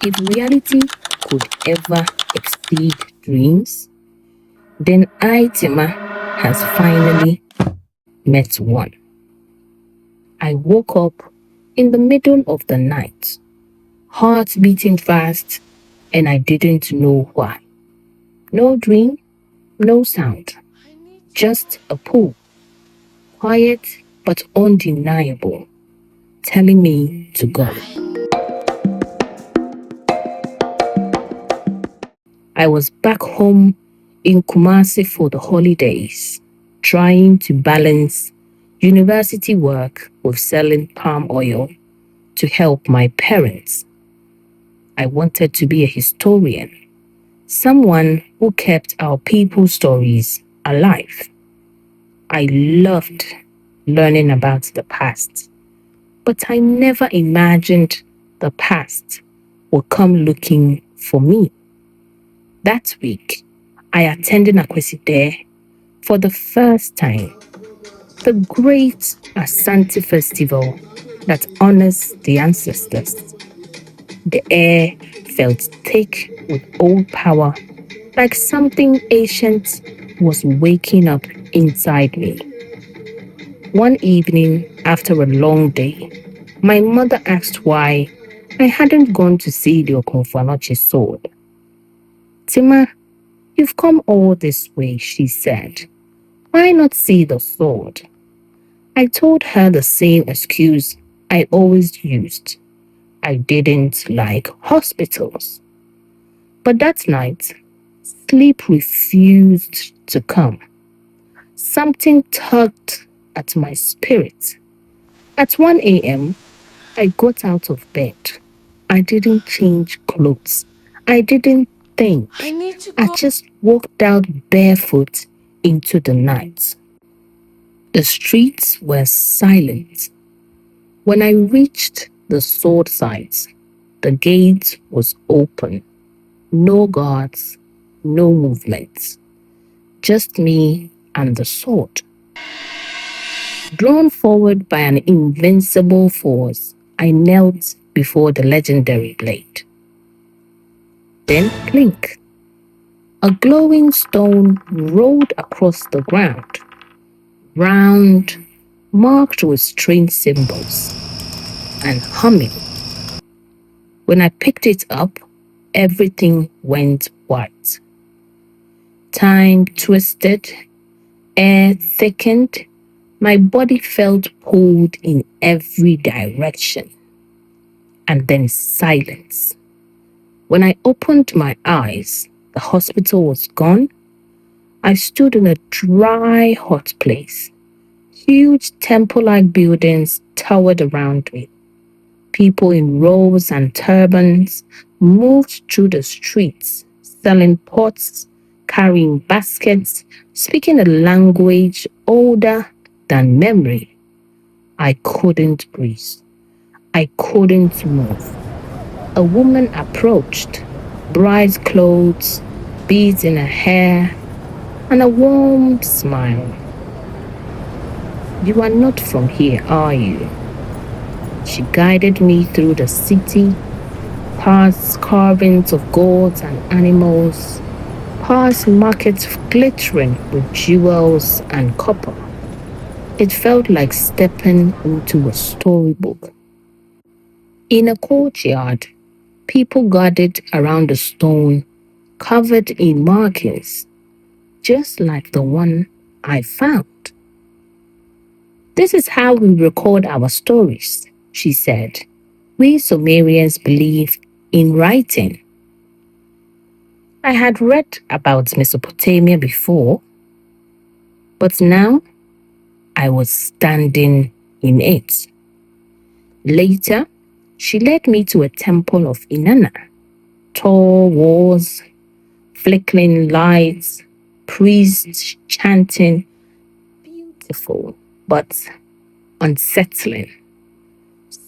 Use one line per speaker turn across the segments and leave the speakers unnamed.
If reality could ever exceed dreams, then I, Tima, has finally met one. I woke up in the middle of the night, heart beating fast, and I didn't know why. No dream, no sound, just a pull, quiet but undeniable, telling me to go. I was back home in Kumasi for the holidays, trying to balance university work with selling palm oil to help my parents. I wanted to be a historian, someone who kept our people's stories alive. I loved learning about the past, but I never imagined the past would come looking for me. That week, I attended Akweside for the first time, the great Asante festival that honors the ancestors. The air felt thick with old power, like something ancient was waking up inside me. One evening, after a long day, my mother asked why I hadn't gone to see the Okonfanoche sword. Tima, you've come all this way, she said. Why not see the sword? I told her the same excuse I always used. I didn't like hospitals. But that night, sleep refused to come. Something tugged at my spirit. At 1 a.m., I got out of bed. I didn't change clothes. I didn't think. I just walked out barefoot into the night. The streets were silent. When I reached the sword site, the gate was open. No guards, no movement. Just me and the sword. Drawn forward by an invincible force, I knelt before the legendary blade. Then clink. A glowing stone rolled across the ground, round, marked with strange symbols, and humming. When I picked it up, everything went white. Time twisted, air thickened, my body felt pulled in every direction. And then silence. When I opened my eyes, the hospital was gone. I stood in a dry, hot place. Huge temple-like buildings towered around me. People in robes and turbans moved through the streets, selling pots, carrying baskets, speaking a language older than memory. I couldn't breathe. I couldn't move. A woman approached, bright clothes, beads in her hair, and a warm smile. You are not from here, are you? She guided me through the city, past carvings of gods and animals, past markets glittering with jewels and copper. It felt like stepping into a storybook. In a courtyard, people gathered around a stone covered in markings, just like the one I found. This is how we record our stories, she said. We Sumerians believe in writing. I had read about Mesopotamia before, but now I was standing in it. Later, she led me to a temple of Inanna. Tall walls, flickering lights, priests chanting. Beautiful, but unsettling.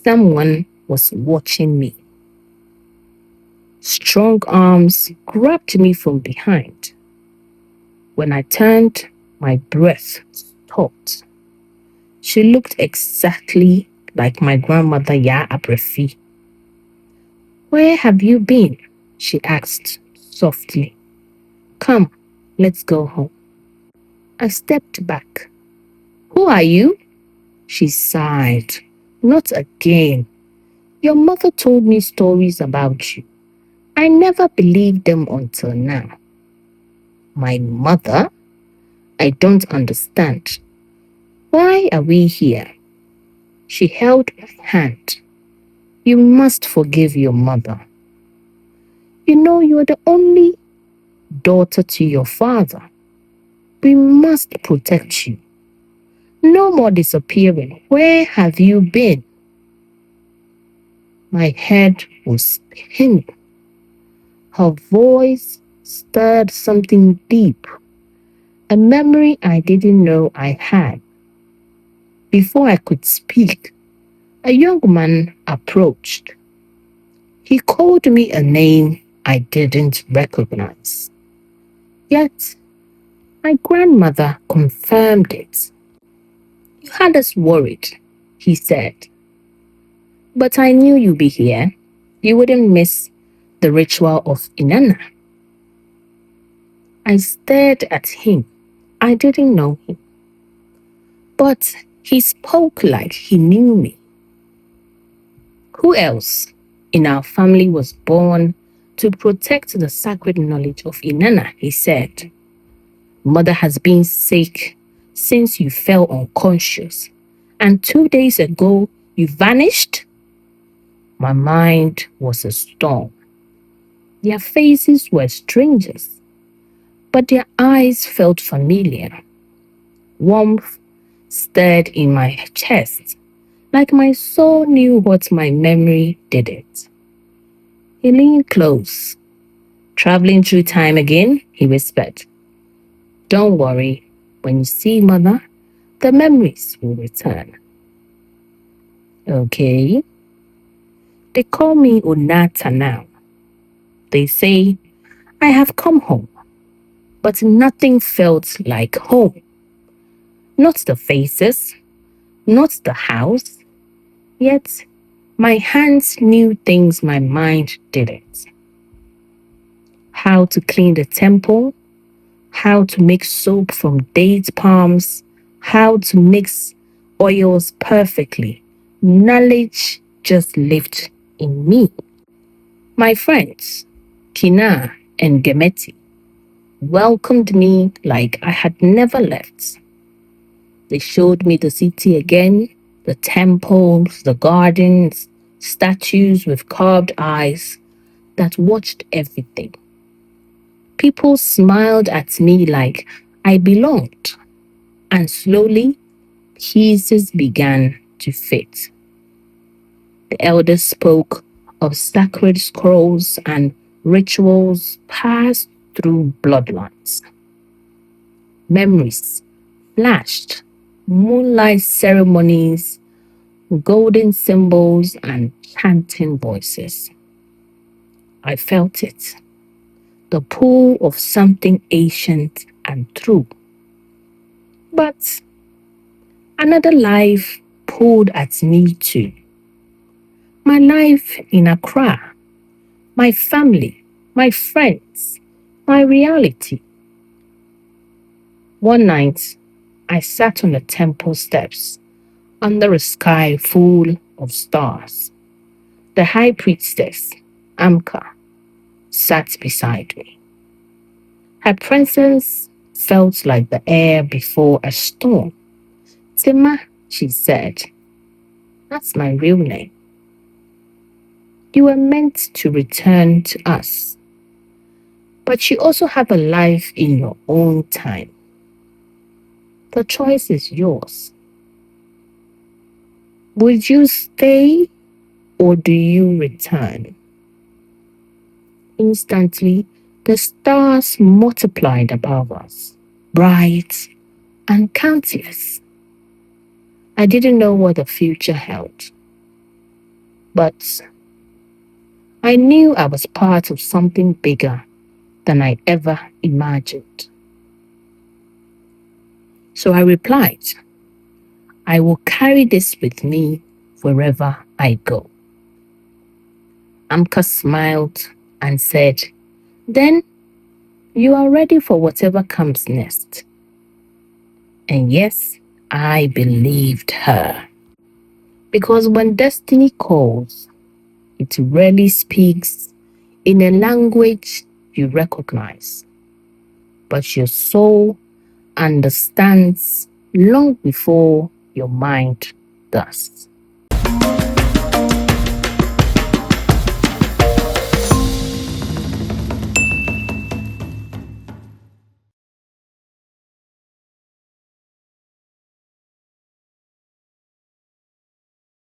Someone was watching me. Strong arms grabbed me from behind. When I turned, my breath stopped. She looked exactly like my grandmother Ya Abrefi. Where have you been? She asked softly. Come, let's go home. I stepped back. Who are you? She sighed. Not again. Your mother told me stories about you. I never believed them until now. My mother? I don't understand. Why are we here? She held my hand. You must forgive your mother. You know you're the only daughter to your father. We must protect you. No more disappearing. Where have you been? My head was spinning. Her voice stirred something deep, a memory I didn't know I had. Before I could speak, a young man approached. He called me a name I didn't recognize. Yet, my grandmother confirmed it. You had us worried, he said. But I knew you'd be here. You wouldn't miss the ritual of Inanna. I stared at him. I didn't know him. But he spoke like he knew me. Who else in our family was born to protect the sacred knowledge of Inanna? He said. Mother has been sick since you fell unconscious. And 2 days ago, you vanished? My mind was a storm. Their faces were strangers, but their eyes felt familiar. Warmth stirred in my chest, like my soul knew what my memory didn't. He leaned close. Traveling through time again, he whispered. Don't worry, when you see Mother, the memories will return. Okay. They call me Onata now. They say I have come home, but nothing felt like home. Not the faces, not the house, yet my hands knew things my mind didn't. How to clean the temple, how to make soap from date palms, how to mix oils perfectly. Knowledge just lived in me. My friends, Kina and Gemeti, welcomed me like I had never left. They showed me the city again, the temples, the gardens, statues with carved eyes that watched everything. People smiled at me like I belonged, and slowly pieces began to fit. The elders spoke of sacred scrolls and rituals passed through bloodlines. Memories flashed, moonlight ceremonies, golden symbols, and chanting voices. I felt it, the pull of something ancient and true. But another life pulled at me too. My life in Accra, my family, my friends, my reality. One night, I sat on the temple steps under a sky full of stars. The high priestess, Amka, sat beside me. Her presence felt like the air before a storm. Tima, she said, that's my real name. You were meant to return to us, but you also have a life in your own time. The choice is yours. Would you stay or do you return? Instantly, the stars multiplied above us, bright and countless. I didn't know what the future held, but I knew I was part of something bigger than I ever imagined. So I replied, I will carry this with me wherever I go. Amka smiled and said, "Then you are ready for whatever comes next." And yes, I believed her. Because when destiny calls, it rarely speaks in a language you recognize, but your soul understands long before your mind does.